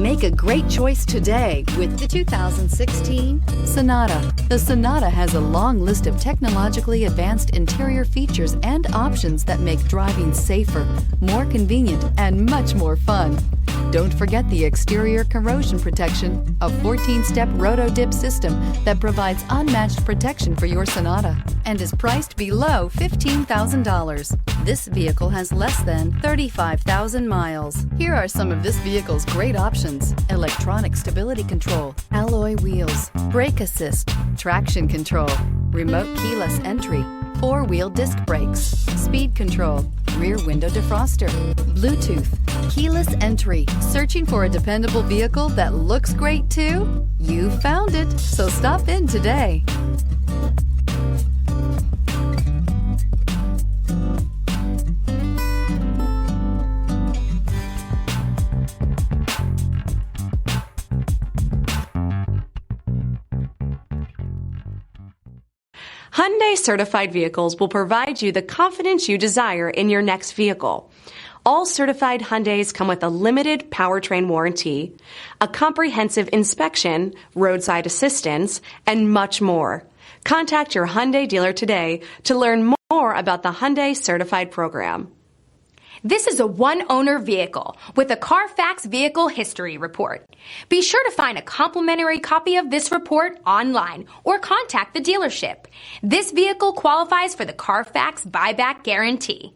Make a great choice today with the 2016 Sonata. The Sonata has a long list of technologically advanced interior features and options that make driving safer, more convenient, and much more fun. Don't forget the exterior corrosion protection, a 14-step roto-dip system that provides unmatched protection for your Sonata and is priced below $15,000. This vehicle has less than 35,000 miles. Here are some of this vehicle's great options: electronic stability control, alloy wheels, brake assist, traction control, remote keyless entry, four-wheel disc brakes, speed control, rear window defroster, Bluetooth, keyless entry. Searching for a dependable vehicle that looks great too? You found it, so stop in today. Hyundai certified vehicles will provide you the confidence you desire in your next vehicle. All certified Hyundais come with a limited powertrain warranty, a comprehensive inspection, roadside assistance, and much more. Contact your Hyundai dealer today to learn more about the Hyundai Certified program. This is a one-owner vehicle with a CARFAX Vehicle History Report. Be sure to find a complimentary copy of this report online or contact the dealership. This vehicle qualifies for the CARFAX Buyback Guarantee.